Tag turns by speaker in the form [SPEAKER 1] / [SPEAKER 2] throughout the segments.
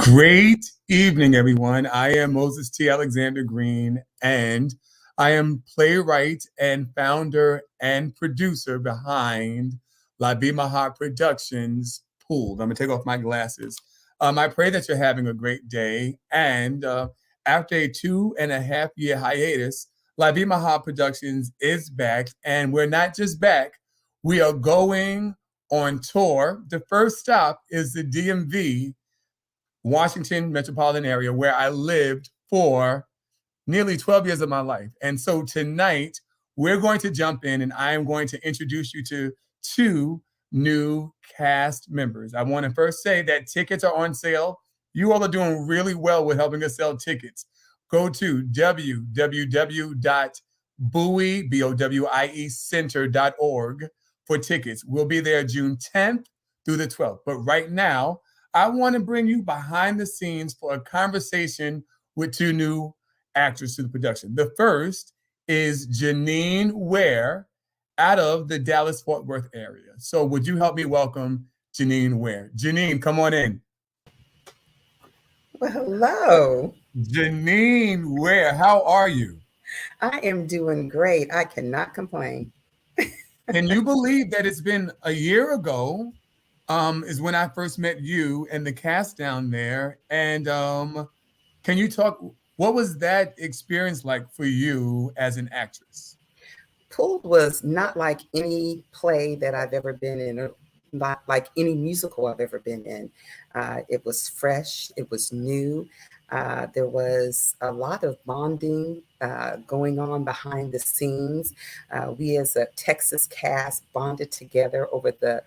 [SPEAKER 1] Great evening, everyone. I am Moses T. Alexander Green, and I am playwright and founder and producer behind La Vie Mahat Productions Pooled. I'm going to take off my glasses. I pray that you're having a great day. And after a 2.5-year hiatus, La Vie Mahat Productions is back. And we're not just back, we are going on tour. The first stop is the DMV, Washington metropolitan area, where I lived for nearly 12 years of my life. And so tonight, we're going to jump in and I am going to introduce you to two new cast members. I want to first say that tickets are on sale. You all are doing really well with helping us sell tickets. Go to www.bowie, center.org for tickets. We'll be there June 10th through the 12th. But right now, I want to bring you behind the scenes for a conversation with two new actors to the production. The first is Janine Ware out of the Dallas-Fort Worth area. So would you help me welcome Janine Ware? Janine, come on in.
[SPEAKER 2] Well, hello.
[SPEAKER 1] Janine Ware, how are you?
[SPEAKER 2] I am doing great. I cannot complain.
[SPEAKER 1] Can you believe that it's been a year ago is when I first met you and the cast down there? And can you talk, what was that experience like for you as an actress?
[SPEAKER 2] Pooled was not like any play that I've ever been in, or not like any musical I've ever been in. It was fresh, it was new. There was a lot of bonding going on behind the scenes. We as a Texas cast bonded together over the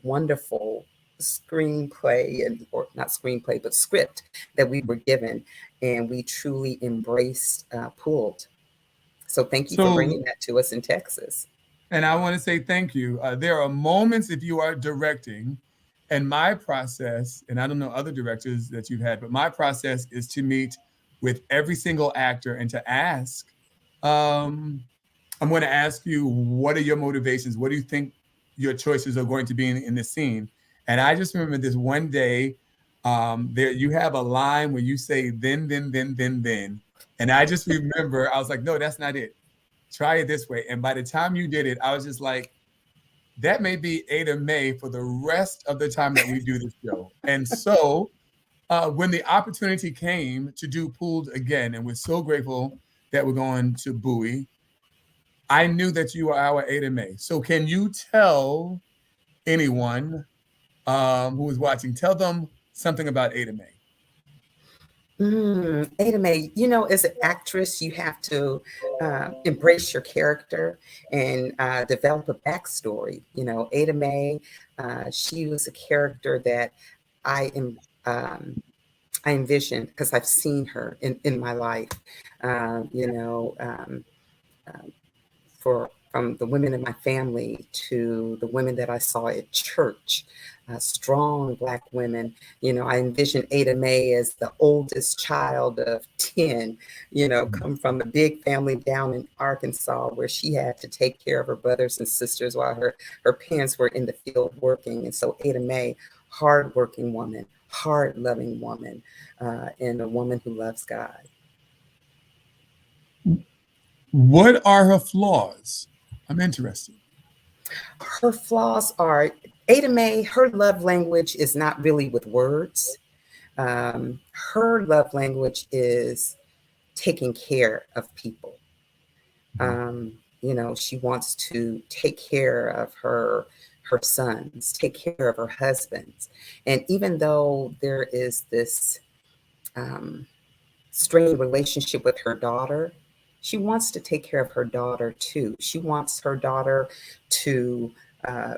[SPEAKER 2] wonderful screenplay, or not screenplay, but script that we were given. And we truly embraced Pooled. So thank you for bringing that to us in Texas.
[SPEAKER 1] And I want to say thank you. There are moments if you are directing, and my process, and I don't know other directors that you've had, but my process is to meet with every single actor and to ask, I'm going to ask you, what are your motivations? What do you think your choices are going to be in this scene? And I just remember this one day, there you have a line where you say, then. And I just remember, I was like, no, that's not it. Try it this way. And by the time you did it, I was just like, that may be Ada May for the rest of the time that we do this show. And so when the opportunity came to do Pooled again, and we're so grateful that we're going to Bowie, I knew that you were our Ada May. So can you tell anyone who is watching, tell them something about Ada May?
[SPEAKER 2] Ada May, as an actress, you have to embrace your character and develop a backstory. Ada May, she was a character that I envisioned because I've seen her in my life. From the women in my family to the women that I saw at church, strong Black women. I envisioned Ada May as the oldest child of 10, come from a big family down in Arkansas where she had to take care of her brothers and sisters while her parents were in the field working. And so Ada May, hardworking woman, hard-loving woman, and a woman who loves God.
[SPEAKER 1] What are her flaws? I'm interested.
[SPEAKER 2] Her flaws are, Ada May, her love language is not really with words. Her love language is taking care of people. She wants to take care of her sons, take care of her husbands. And even though there is this strained relationship with her daughter, she wants to take care of her daughter too. She wants her daughter to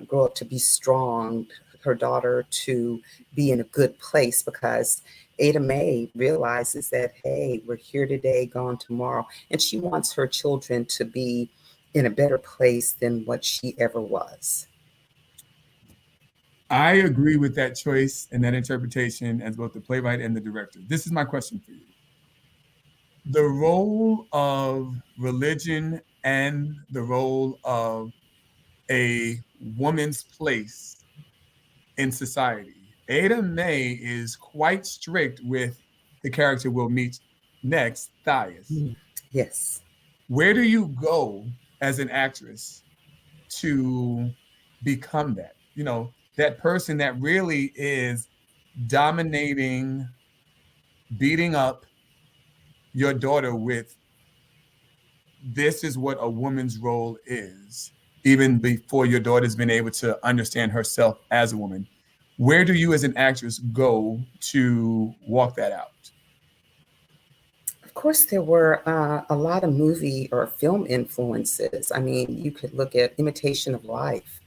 [SPEAKER 2] grow up to be strong, her daughter to be in a good place, because Ada May realizes that, hey, we're here today, gone tomorrow. And she wants her children to be in a better place than what she ever was.
[SPEAKER 1] I agree with that choice and that interpretation as both the playwright and the director. This is my question for you. The role of religion and the role of a woman's place in society. Ada Mae is quite strict with the character we'll meet next, Thias.
[SPEAKER 2] Yes.
[SPEAKER 1] Where do you go as an actress to become that? That person that really is dominating, beating up your daughter with this is what a woman's role is, even before your daughter's been able to understand herself as a woman. Where do you as an actress go to walk that out?
[SPEAKER 2] Of course, there were a lot of movie or film influences. I mean, you could look at Imitation of Life.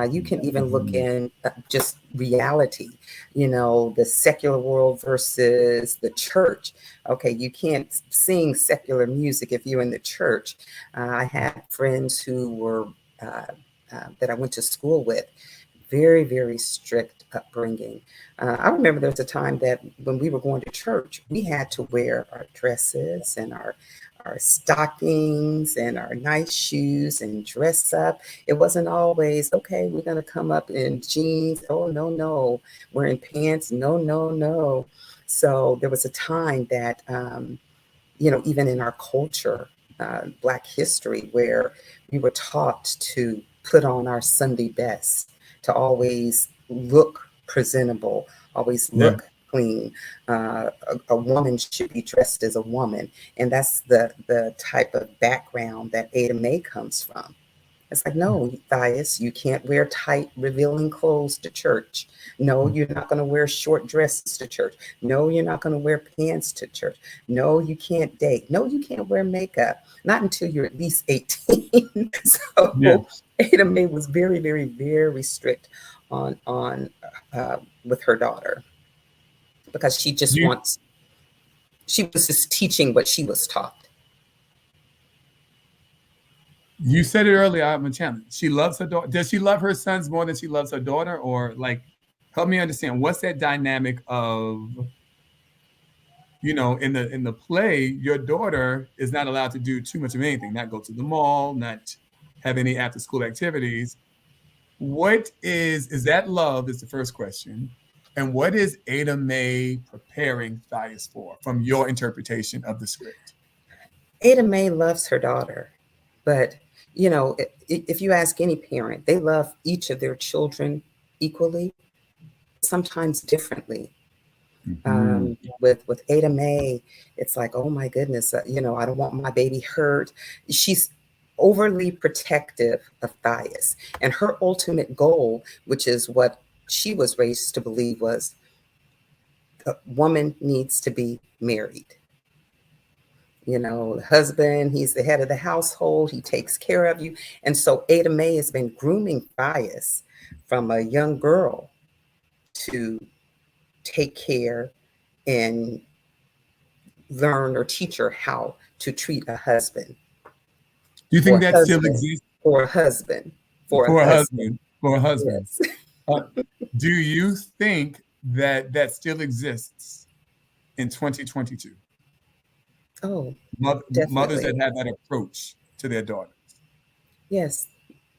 [SPEAKER 2] You can even look in just reality, the secular world versus the church. Okay, you can't sing secular music if you're in the church. I had friends who were that I went to school with, very, very strict upbringing. I remember there was a time that when we were going to church, we had to wear our dresses and our stockings and our nice shoes and dress up. It wasn't always, okay, we're going to come up in jeans. Oh, no, no. Wearing pants. No, no, no. So there was a time that, even in our culture, Black history, where we were taught to put on our Sunday best, to always look presentable, always
[SPEAKER 1] Yeah.
[SPEAKER 2] look clean. A woman should be dressed as a woman. And that's the type of background that Ada Mae comes from. It's like, no, Thias, you can't wear tight, revealing clothes to church. No, you're not going to wear short dresses to church. No, you're not going to wear pants to church. No, you can't date. No, you can't wear makeup. Not until you're at least 18.
[SPEAKER 1] Yeah.
[SPEAKER 2] So Ada Mae was very, very, very strict on with her daughter, because
[SPEAKER 1] You
[SPEAKER 2] she was just teaching what she was taught.
[SPEAKER 1] you said it earlier, I'm a challenge. She loves her daughter. Does she love her sons more than she loves her daughter? Or like help me understand what's that dynamic of in the play, your daughter is not allowed to do too much of anything, not go to the mall, not have any after school activities. What is that love is the first question. And what is Ada Mae preparing Thias for from your interpretation of the script?
[SPEAKER 2] Ada Mae loves her daughter, but if you ask any parent, they love each of their children equally, sometimes differently.
[SPEAKER 1] Mm-hmm.
[SPEAKER 2] With Ada Mae, it's like, oh my goodness, I don't want my baby hurt. She's overly protective of Thias, and her ultimate goal, which is what she was raised to believe, was a woman needs to be married. The husband, he's the head of the household, he takes care of you. And so Ada Mae has been grooming Thias from a young girl to take care and learn or teach her how to treat a husband,
[SPEAKER 1] Do you
[SPEAKER 2] for
[SPEAKER 1] think
[SPEAKER 2] a
[SPEAKER 1] that still
[SPEAKER 2] husband,
[SPEAKER 1] exists
[SPEAKER 2] for a husband, for a
[SPEAKER 1] for a
[SPEAKER 2] husband.
[SPEAKER 1] husband? For a husband.
[SPEAKER 2] Yes.
[SPEAKER 1] Uh, do you think that that still exists in 2022?
[SPEAKER 2] Oh,
[SPEAKER 1] Mothers that
[SPEAKER 2] definitely.
[SPEAKER 1] have that approach to their daughters.
[SPEAKER 2] Yes,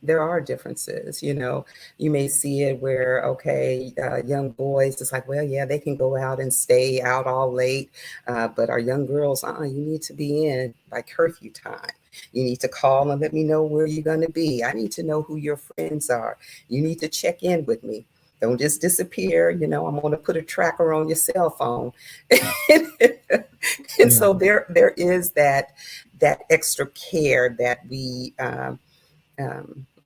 [SPEAKER 2] there are differences. You may see it where, okay, young boys, it's like, well, yeah, they can go out and stay out all late. But our young girls, you need to be in by curfew time. You need to call and let me know where you're going to be. I need to know who your friends are. You need to check in with me. Don't just disappear. I'm going to put a tracker on your cell phone. And
[SPEAKER 1] Yeah.
[SPEAKER 2] so there is that extra care that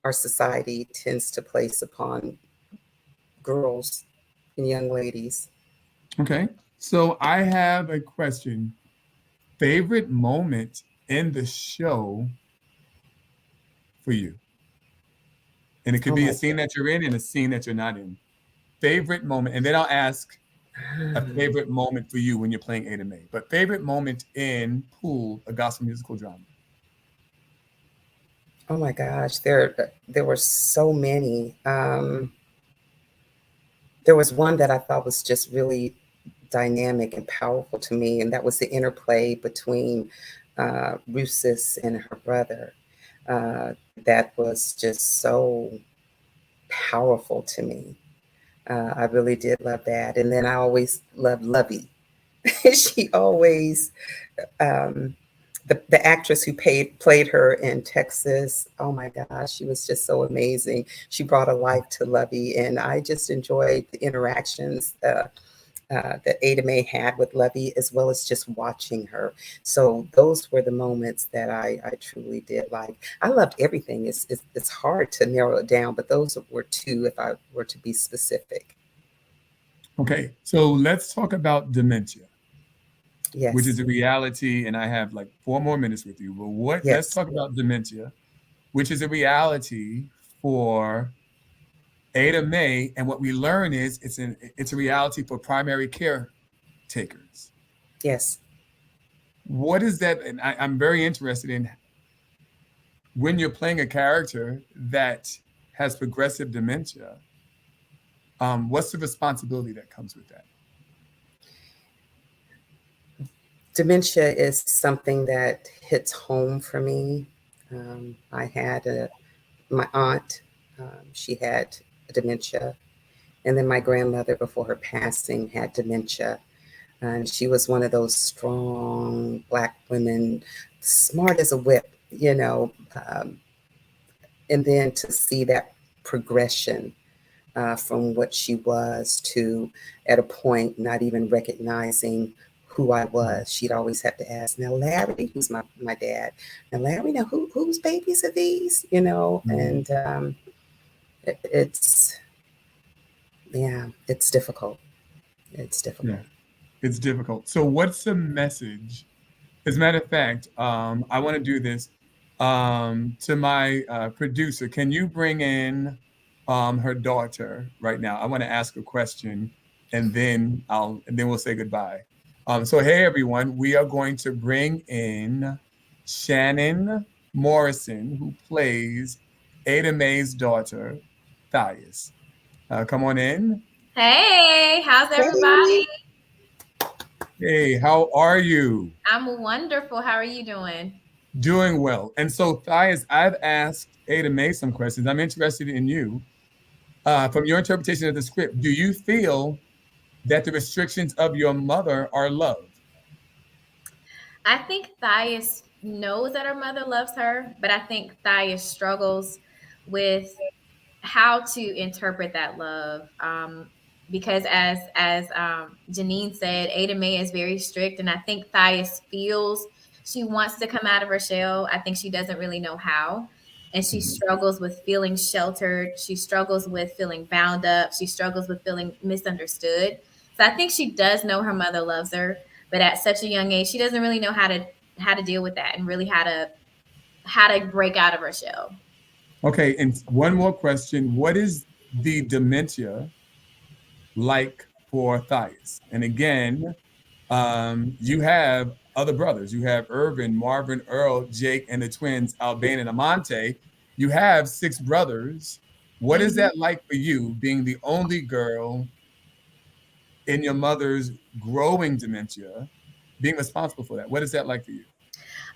[SPEAKER 2] our society tends to place upon girls and young ladies.
[SPEAKER 1] Okay. So I have a question. Favorite moment in the show for you? And it could
[SPEAKER 2] Oh
[SPEAKER 1] be a
[SPEAKER 2] my
[SPEAKER 1] scene that you're in and a scene that you're not in. Favorite moment. And then I'll ask a
[SPEAKER 2] God.
[SPEAKER 1] favorite moment for you when you're playing Ada Mae. But favorite moment in Pool, a gospel musical drama.
[SPEAKER 2] Oh my gosh, there were so many. There was one that I thought was just really dynamic and powerful to me, and that was the interplay between Rusis and her brother. Uh, that was just so powerful to me. I really did love that. And then I always loved Lovey. She always, um, the actress who played her in Texas, oh my gosh, she was just so amazing. She brought a life to Lovey, and I just enjoyed the interactions that Ada Mae had with Lovey, as well as just watching her. So those were the moments that I truly did like. I loved everything. It's hard to narrow it down, but those were two if I were to be specific.
[SPEAKER 1] Okay, so let's talk about dementia, which
[SPEAKER 2] Yes,
[SPEAKER 1] is a reality. And I have like 4 more minutes with you. But let's
[SPEAKER 2] yes,
[SPEAKER 1] talk about dementia, which is a reality for Ada May. And what we learn is it's a reality for primary care takers.
[SPEAKER 2] yes.
[SPEAKER 1] What is that? And I'm very interested in when you're playing a character that has progressive dementia, what's the responsibility that comes with that?
[SPEAKER 2] Dementia is something that hits home for me. I had my aunt, she had dementia, and then my grandmother, before her passing, had dementia. And she was one of those strong Black women, smart as a whip, you know. And then to see that progression from what she was to at a point not even recognizing who I was. She'd always have to ask, now Larry, who's my dad, now Larry, now whose babies are these? You know,
[SPEAKER 1] Mm,
[SPEAKER 2] and it's, yeah, it's difficult. It's
[SPEAKER 1] yeah,
[SPEAKER 2] difficult.
[SPEAKER 1] it's difficult. So, what's the message? As a matter of fact, I want to do this to my producer. Can you bring in her daughter right now? I want to ask a question, and then we'll say goodbye. So, hey everyone, we are going to bring in Shannon Morrison, who plays Ada Mae's daughter, Thais. Come on in.
[SPEAKER 3] Hey, how's
[SPEAKER 2] Hey,
[SPEAKER 3] everybody?
[SPEAKER 1] Hey, how are you?
[SPEAKER 3] I'm wonderful. How are you doing?
[SPEAKER 1] Doing well. And so, Thias, I've asked Ada Mae some questions. I'm interested in you. From your interpretation of the script, do you feel that the restrictions of your mother are love?
[SPEAKER 3] I think Thais knows that her mother loves her, but I think Thais struggles with how to interpret that love. Because as Janine said, Ada Mae is very strict, and I think Thais feels she wants to come out of her shell. I think she doesn't really know how, and she
[SPEAKER 1] Mhm.
[SPEAKER 3] struggles with feeling sheltered. She struggles with feeling bound up. She struggles with feeling misunderstood. So I think she does know her mother loves her, but at such a young age, she doesn't really know how to deal with that and really how to break out of her shell.
[SPEAKER 1] Okay, and one more question. What is the dementia like for Thias? And again, you have other brothers. You have Irvin, Marvin, Earl, Jake, and the twins, Albane and Amante. You have 6 brothers. What is
[SPEAKER 3] Mhm.
[SPEAKER 1] that like for you, being the only girl in your mother's growing dementia, being responsible for that? What is that like for you?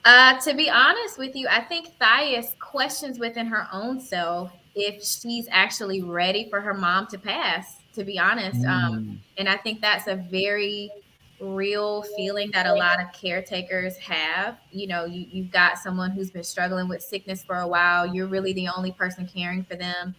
[SPEAKER 3] To be honest with you, I think Thais questions within her own self if she's actually ready for her mom to pass. To be honest,
[SPEAKER 1] Mm,
[SPEAKER 3] and I think that's a very real feeling that a lot of caretakers have. You know, you've got someone who's been struggling with sickness for a while. You're really the only person caring for them,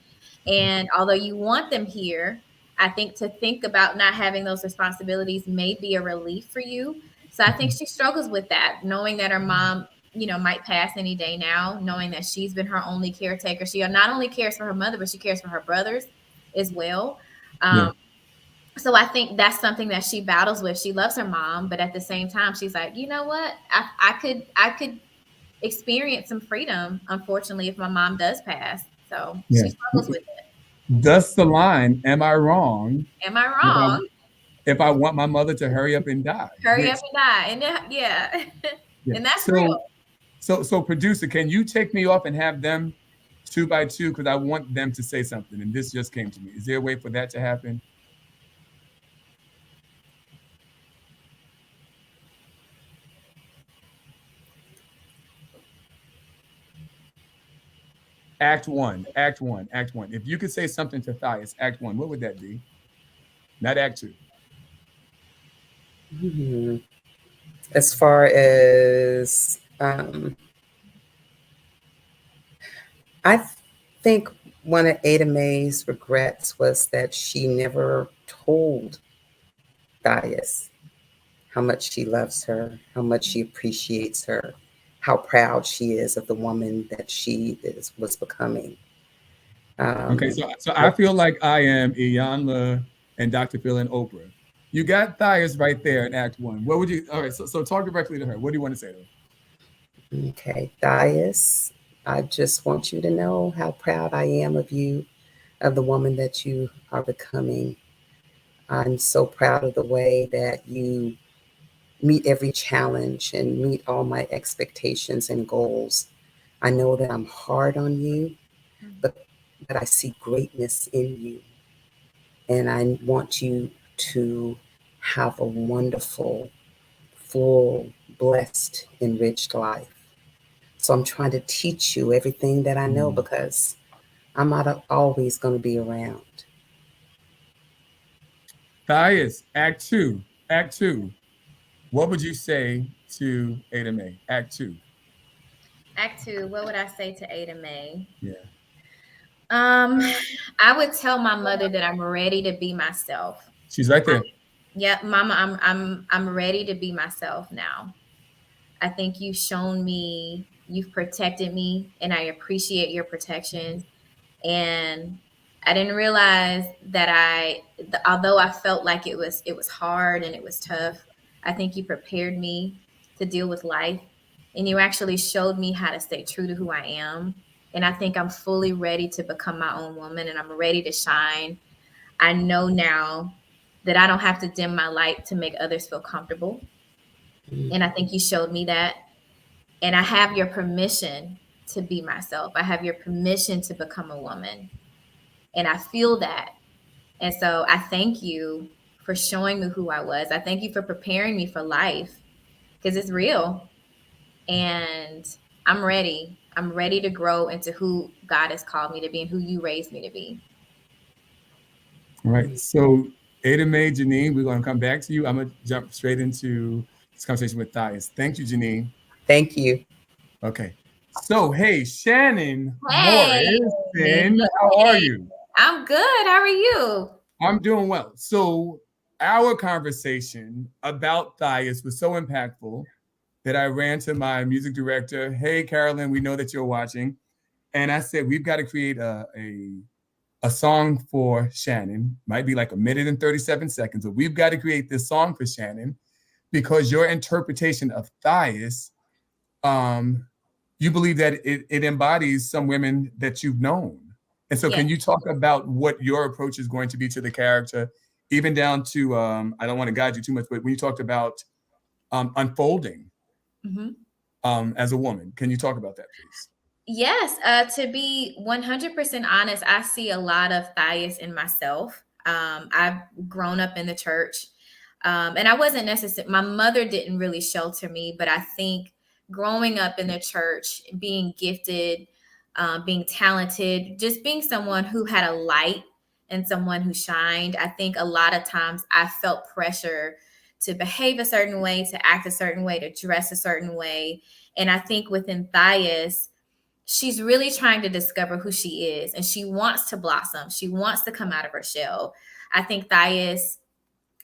[SPEAKER 3] and although you want them here, I think to think about not having those responsibilities may be a relief for you. So I think she struggles with that, knowing that her mom, might pass any day now, knowing that she's been her only caretaker. She not only cares for her mother, but she cares for her brothers as well.
[SPEAKER 1] yeah,
[SPEAKER 3] Um, so I think that's something that she battles with. She loves her mom, but at the same time, she's like, you know what? I could experience some freedom, unfortunately, if my mom does pass. So
[SPEAKER 1] yeah.
[SPEAKER 3] she struggles with it.
[SPEAKER 1] Thus the line, am I wrong
[SPEAKER 3] Am I
[SPEAKER 1] if I,
[SPEAKER 3] wrong?
[SPEAKER 1] if I want my mother to hurry up and die?
[SPEAKER 3] Hurry
[SPEAKER 1] Which,
[SPEAKER 3] up and die. And yeah,
[SPEAKER 1] yeah.
[SPEAKER 3] and that's real.
[SPEAKER 1] So producer, can you take me off and have them 2 by 2? Because I want them to say something. And this just came to me. Is there a way for that to happen? Act one, act one, act one. If you could say something to Thias, act one, what would that be? not Act Two.
[SPEAKER 2] Hmm. As far as I think one of Ada Mae's regrets was that she never told Dias how much she loves her, how much she appreciates her, how proud she is of the woman that was becoming.
[SPEAKER 1] Okay,
[SPEAKER 2] Um,
[SPEAKER 1] so I feel like I am Iyanla and Dr. Phil and Oprah. You got Thias right there in Act One. What would you? All right, so talk directly to her. What do you want to say to her?
[SPEAKER 2] okay, Dias, I just want you to know how proud I am of you, of the woman that you are becoming. I'm so proud of the way that you meet every challenge and meet all my expectations and goals. I know that I'm hard on you, but I see greatness in you. And I want you to have a wonderful, full, blessed, enriched life. So I'm trying to teach you everything that I know
[SPEAKER 1] Mm.
[SPEAKER 2] because I'm not always going to be around.
[SPEAKER 1] Thias, Act Two. Act Two. What would you say to Ada Mae? Act Two.
[SPEAKER 3] Act two, what would I say to Ada Mae?
[SPEAKER 1] Yeah,
[SPEAKER 3] Um, I would tell my mother that I'm ready to be myself.
[SPEAKER 1] she's right there.
[SPEAKER 3] Yeah, Mama, I'm ready to be myself now. I think you've shown me, you've protected me, and I appreciate your protection. And I didn't realize that although I felt like it was hard and it was tough, I think you prepared me to deal with life, and you actually showed me how to stay true to who I am. And I think I'm fully ready to become my own woman, and I'm ready to shine. I know now that I don't have to dim my light to make others feel comfortable. And I think you showed me that. And I have your permission to be myself. I have your permission to become a woman. And I feel that. And so I thank you for showing me who I was. I thank you for preparing me for life because it's real. And I'm ready. I'm ready to grow into who God has called me to be and who you raised me to be.
[SPEAKER 1] All right. So Ada Mae, Janine, we're going to come back to you. I'm going to jump straight into this conversation with Thias. Thank you, Janine.
[SPEAKER 2] Thank you.
[SPEAKER 1] Okay. So, hey, Shannon
[SPEAKER 3] Hey,
[SPEAKER 1] Morrison, how are you?
[SPEAKER 3] I'm good. How are you?
[SPEAKER 1] I'm doing well. So, our conversation about Thias was so impactful that I ran to my music director. Hey, Carolyn, we know that you're watching. And I said, we've got to create a song for Shannon. Might be like a minute and 37 seconds, but we've got to create this song for Shannon because your interpretation of Thias, um, you believe that it embodies some women that you've known. And so,
[SPEAKER 3] Yeah.
[SPEAKER 1] can you talk about what your approach is going to be to the character, even down to, I don't want to guide you too much, but when you talked about unfolding
[SPEAKER 3] Mm-hmm.
[SPEAKER 1] as a woman, can you talk about that, please?
[SPEAKER 3] Yes, to be 100% honest, I see a lot of Thias in myself. I've grown up in the church, and I wasn't necessarily, my mother didn't really shelter me, but I think growing up in the church, being gifted, being talented, just being someone who had a light and someone who shined, I think a lot of times I felt pressure to behave a certain way, to act a certain way, to dress a certain way. And I think within Thias, she's really trying to discover who she is and she wants to blossom. She wants to come out of her shell. I think Thias,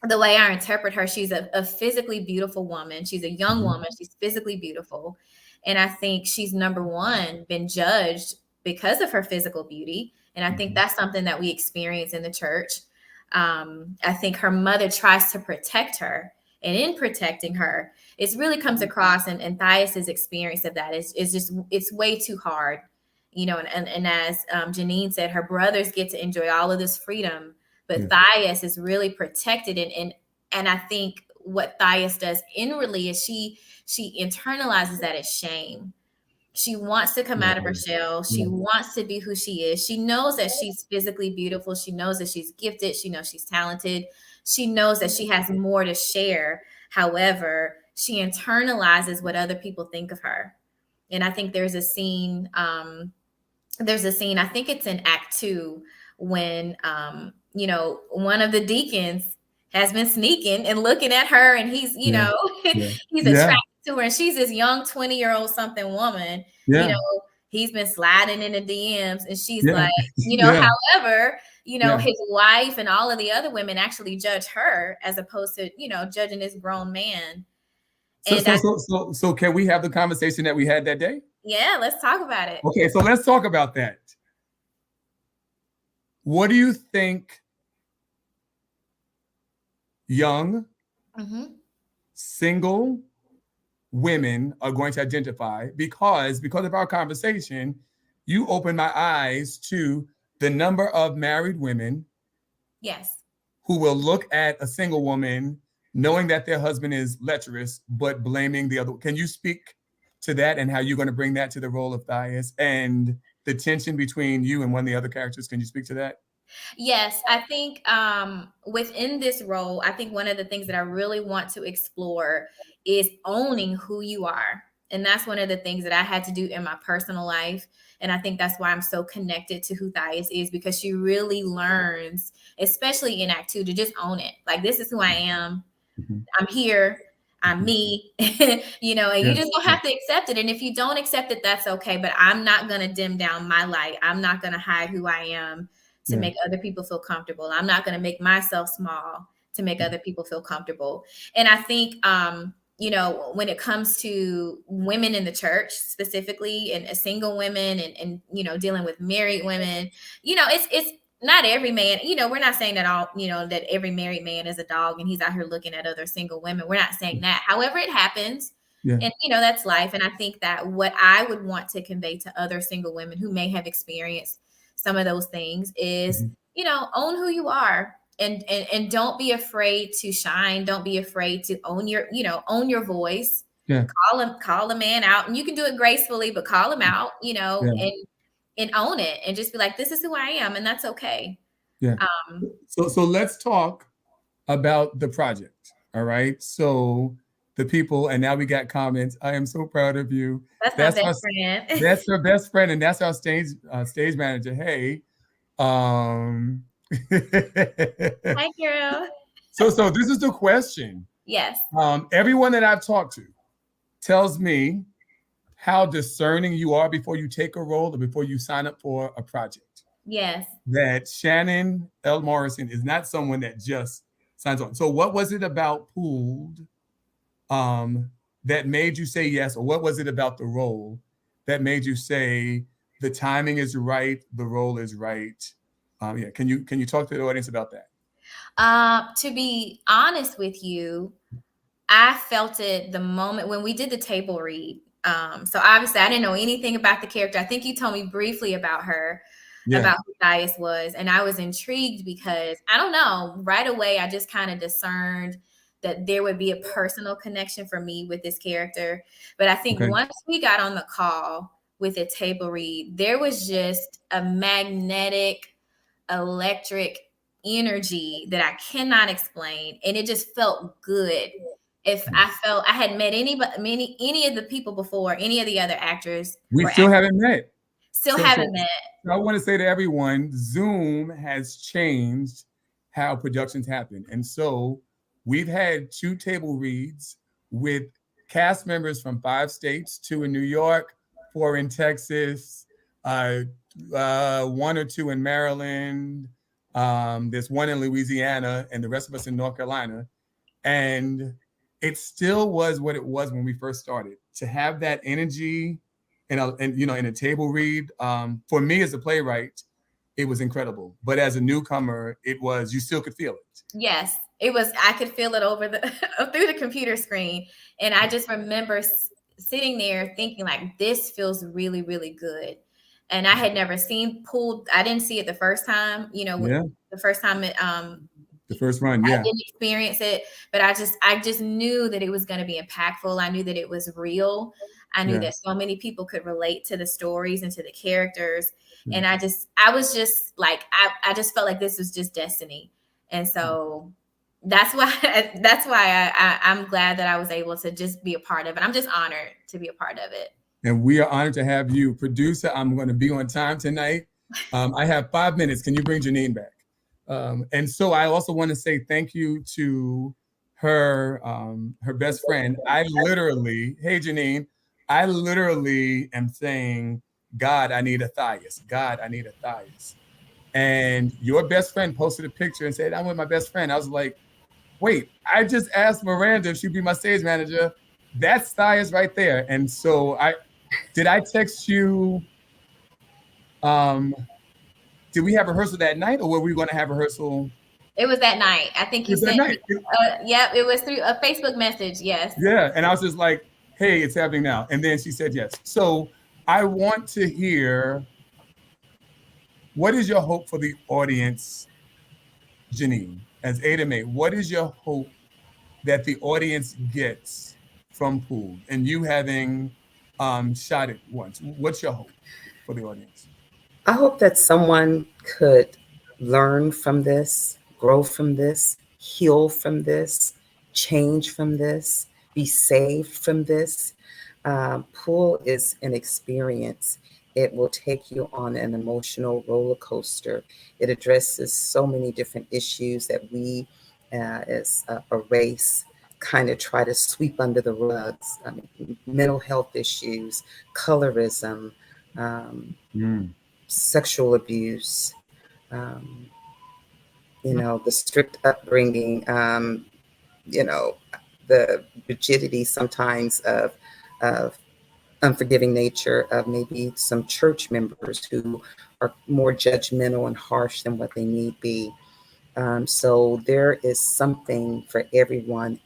[SPEAKER 3] the way I interpret her, she's a physically beautiful woman. She's a young
[SPEAKER 1] Mhm.
[SPEAKER 3] woman. She's physically beautiful. And I think she's number one, been judged because of her physical beauty. And I think
[SPEAKER 1] Mhm.
[SPEAKER 3] that's something that we experience in the church. I think her mother tries to protect her. And in protecting her, it really comes across, and Thias's experience of that is just, it's way too hard. And as Janine said, her brothers get to enjoy all of this freedom, but
[SPEAKER 1] Yeah.
[SPEAKER 3] Thias is really protected, and I think what Thias does inwardly is she internalizes that as shame. She wants to come out of her
[SPEAKER 1] Yeah.
[SPEAKER 3] shell. She
[SPEAKER 1] Yeah.
[SPEAKER 3] wants to be who she is. She knows that she's physically beautiful. She knows that she's gifted. She knows she's talented. She knows that she has more to share. However, she internalizes what other people think of her. And I think there's a scene, I think it's in Act Two, when you know, one of the deacons has been sneaking and looking at her, and he's, you
[SPEAKER 1] Yeah.
[SPEAKER 3] know,
[SPEAKER 1] Yeah.
[SPEAKER 3] he's
[SPEAKER 1] Yeah.
[SPEAKER 3] attracted to her, and she's this young 20-year-old something woman, you
[SPEAKER 1] Yeah.
[SPEAKER 3] know, he's been sliding in the DMs, and she's
[SPEAKER 1] Yeah.
[SPEAKER 3] like, you know,
[SPEAKER 1] Yeah.
[SPEAKER 3] however, you know,
[SPEAKER 1] Yeah.
[SPEAKER 3] his wife and all of the other women actually judge her as opposed to, you know, judging this grown man.
[SPEAKER 1] So,
[SPEAKER 3] And
[SPEAKER 1] so, so, so, so can we have the conversation that we had that day?
[SPEAKER 3] yeah, let's talk about it.
[SPEAKER 1] Okay, so let's talk about that. What do you think young, single women are going to identify? Because of our conversation, you opened my eyes to the number of married women,
[SPEAKER 3] yes,
[SPEAKER 1] who will look at a single woman knowing that their husband is lecherous, but blaming the other. Can you speak to that and how you're going to bring that to the role of Thais and the tension between you and one of the other characters? Can you speak to that?
[SPEAKER 3] Yes, I think within this role, I think one of the things that I really want to explore is owning who you are. And that's one of the things that I had to do in my personal life. And I think that's why I'm so connected to who Thais is, because she really learns, especially in Act 2, to just own it. Like, this is who I am. I'm here. I'm me, you know, and you just don't have to accept it. And if you don't accept it, that's okay. But I'm not going to dim down my light. I'm not going to hide who I am to make other people feel comfortable. I'm not going to make myself small to make other people feel comfortable. And I think, you know, when it comes to women in the church specifically, and single women, and you know, dealing with married women, you know, it's not every man, you know, we're not saying that all, you know, that every married man is a dog and he's out here looking at other single women. We're not saying that. However, it happens. Yeah. And, you know, that's life. And I think that what I would want to convey to other single women who may have experienced some of those things is, you know, own who you are, and don't be afraid to shine. Don't be afraid to own your, you know, own your voice. Yeah. Call a man out, and you can do it gracefully, but call him out, you know, and own it, and just be like, this is who I am, and that's okay.
[SPEAKER 1] Yeah. So let's talk about the project. All right. So the people, and now we got comments. I am so proud of you.
[SPEAKER 3] That's my best friend.
[SPEAKER 1] That's her best friend, and that's our stage manager. Hey. Hi,
[SPEAKER 3] girl.
[SPEAKER 1] So this is the question.
[SPEAKER 3] Yes.
[SPEAKER 1] Everyone that I've talked to tells me how discerning you are before you take a role or before you sign up for a project.
[SPEAKER 3] Yes.
[SPEAKER 1] That Shannon L. Morrison is not someone that just signs on. So what was it about Pooled that made you say yes? Or what was it about the role that made you say the timing is right, the role is right? Yeah, can you talk to the audience about that?
[SPEAKER 3] To be honest with you, I felt it the moment when we did the table read. So obviously I didn't know anything about the character. I think you told me briefly about her, about who Thais was. And I was intrigued because, I don't know, right away, I just kind of discerned that there would be a personal connection for me with this character. But I think once we got on the call with a table read, there was just a magnetic, electric energy that I cannot explain. And it just felt good. If I felt I had met any of the people before, any of the other actors.
[SPEAKER 1] We still haven't met.
[SPEAKER 3] Still haven't met.
[SPEAKER 1] So I want to say to everyone, Zoom has changed how productions happen. And so we've had 2 table reads with cast members from 5 states, 2 in New York, 4 in Texas, 1 or 2 in Maryland. There's 1 in Louisiana, and the rest of us in North Carolina. And it still was what it was when we first started. To have that energy and you know, in a table read, for me as a playwright, it was incredible. But as a newcomer, it was, you still could feel it.
[SPEAKER 3] Yes, it was. I could feel it over the through the computer screen, and I just remember sitting there thinking, like, this feels really, really good. And I had never seen Pooled. I didn't see it the first time. You know, the first time it
[SPEAKER 1] the first run,
[SPEAKER 3] I didn't experience it, but I just knew that it was going to be impactful. I knew that it was real. I knew that so many people could relate to the stories and to the characters. And I was just like, I just felt like this was just destiny. And so that's why I'm glad that I was able to just be a part of it. I'm just honored to be a part of it.
[SPEAKER 1] And we are honored to have you. Producer, I'm going to be on time tonight. I have 5 minutes. Can you bring Janine back? And so I also want to say thank you to her best friend. I literally, hey Janine, I literally am saying, God, I need a Thias. God, I need a Thias. And your best friend posted a picture and said, I'm with my best friend. I was like, wait, I just asked Miranda if she'd be my stage manager. That's Thias right there. And so I text you, um, did we have rehearsal that night or were we going to have rehearsal?
[SPEAKER 3] It was that night. I think
[SPEAKER 1] It
[SPEAKER 3] you
[SPEAKER 1] was that
[SPEAKER 3] sent
[SPEAKER 1] night.
[SPEAKER 3] me. Yep, it was through a Facebook message. Yes.
[SPEAKER 1] Yeah. And I was just like, hey, it's happening now. And then she said yes. So I want to hear, what is your hope for the audience, Janine, as Ada Mae? What is your hope that the audience gets from Pool and you having shot it once? What's your hope for the audience?
[SPEAKER 2] I hope that someone could learn from this, grow from this, heal from this, change from this, be saved from this. Pool is an experience. It will take you on an emotional roller coaster. It addresses so many different issues that we, as a race, kind of try to sweep under the rugs. I mean, mental health issues, colorism, um,
[SPEAKER 1] Mm.
[SPEAKER 2] sexual abuse, um, the strict upbringing, you know, the rigidity sometimes of unforgiving nature of maybe some church members who are more judgmental and harsh than what they need be. So there is something for everyone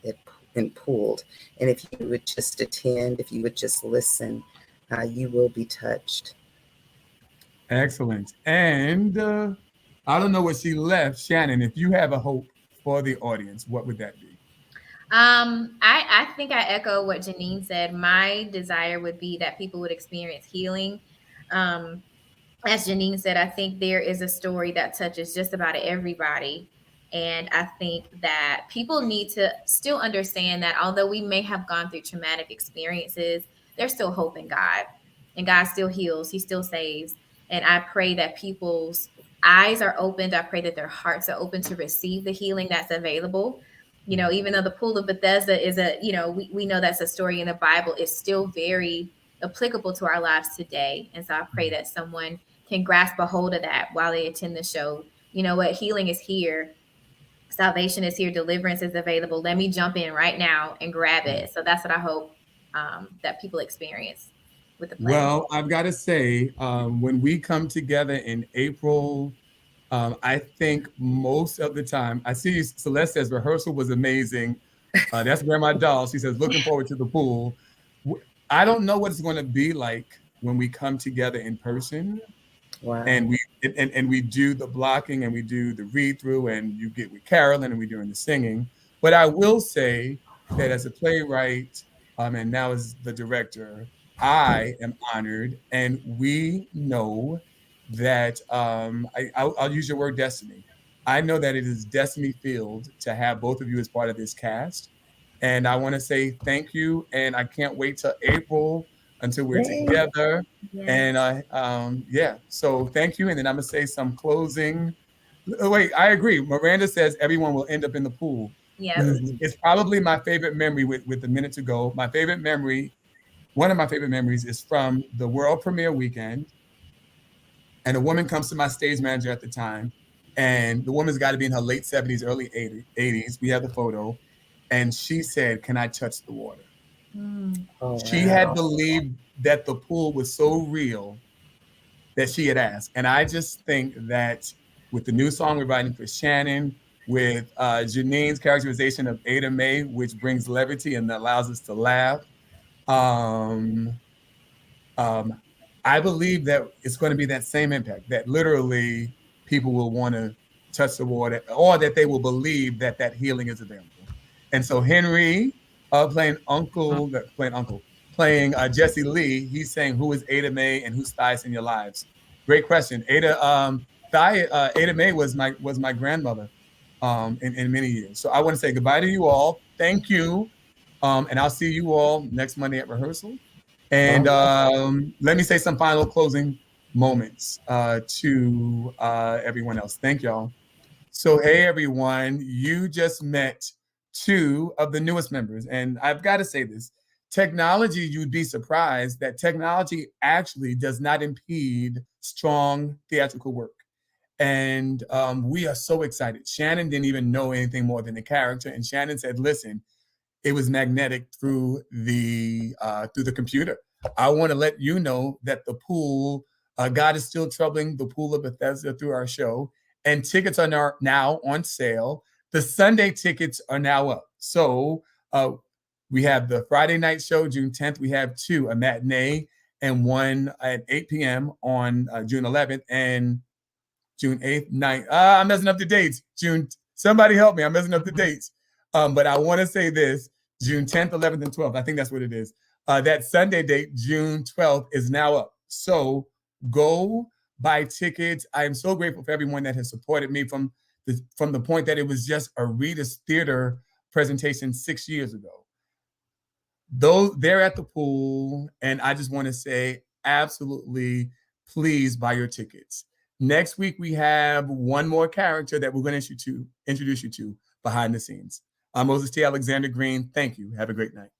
[SPEAKER 2] in Pooled. And if you would just attend, if you would just listen, you will be touched.
[SPEAKER 1] Excellent. And I don't know what she left. Shannon, if you have a hope for the audience, what would that be?
[SPEAKER 3] I think I echo what Janine said. My desire would be that people would experience healing. Um, as Janine said, I think there is a story that touches just about everybody. And I think that people need to still understand that although we may have gone through traumatic experiences, there's still hope in God. And God still heals, He still saves. And I pray that people's eyes are opened. I pray that their hearts are open to receive the healing that's available. Even though the pool of Bethesda is we know that's a story in the Bible, it's still very applicable to our lives today. And so I pray that someone can grasp a hold of that while they attend the show. You know what? Healing is here. Salvation is here. Deliverance is available. Let me jump in right now and grab it. So that's what I hope that people experience with the play.
[SPEAKER 1] Well, I've got to say, when we come together in April, I think most of the time, I see Celeste says rehearsal was amazing. That's Grandma Doll. She says, looking forward to the pool. I don't know what it's going to be like when we come together in person.
[SPEAKER 2] Wow.
[SPEAKER 1] And we do the blocking and we do the read through and you get with Carolyn and we're doing the singing. But I will say that as a playwright and now as the director, I am honored, and we know that I'll use your word destiny. I know that it is destiny filled to have both of you as part of this cast. And I want to say thank you. And I can't wait till April until we're
[SPEAKER 2] Yay.
[SPEAKER 1] together.
[SPEAKER 3] Yeah.
[SPEAKER 1] And yeah, so thank you. And then I'm gonna say some closing. Oh, wait, I agree. Miranda says everyone will end up in the pool.
[SPEAKER 3] Yeah.
[SPEAKER 1] It's probably my favorite memory with the minute to go. My favorite memory, one of my favorite memories, is from the world premiere weekend. And a woman comes to my stage manager at the time, and the woman's got to be in her late 70s, early 80s. We have the photo, and she said, "Can I touch the water?"
[SPEAKER 2] Oh,
[SPEAKER 1] She
[SPEAKER 2] wow.
[SPEAKER 1] had believed that the pool was so real that she had asked. And I just think that with the new song we're writing for Shannon, with Janine's characterization of Ada Mae, which brings levity and allows us to laugh, um, um, I believe that it's going to be that same impact, that literally people will want to touch the water, or that they will believe that that healing is available. And so Henry, playing Jesse Lee, he's saying, who is Ada Mae and who's Thias in your lives? Great question. Ada Mae was my grandmother in many years. So I want to say goodbye to you all. Thank you. And I'll see you all next Monday at rehearsal. And let me say some final closing moments to everyone else. Thank y'all. So, hey everyone, you just met two of the newest members. And I've got to say this, technology, you'd be surprised that technology actually does not impede strong theatrical work. And we are so excited. Shannon didn't even know anything more than the character. And Shannon said, listen, it was magnetic through the computer. I want to let you know that the pool, God is still troubling the pool of Bethesda through our show, and tickets are now on sale. The Sunday tickets are now up. So we have the Friday night show, June 10th. We have two, a matinee and one at 8 p.m. on June 11th, and June 8th, 9th. I'm messing up the dates. Somebody help me. I'm messing up the dates. But I want to say this, June 10th, 11th, and 12th. I think that's what it is. That Sunday date, June 12th, is now up. So go buy tickets. I am so grateful for everyone that has supported me from the point that it was just a Reader's Theater presentation 6 years ago. They're at the pool, and I just want to say, absolutely, please buy your tickets. Next week, we have one more character that we're going to introduce you to behind the scenes. I'm Moses T. Alexander Green. Thank you. Have a great night.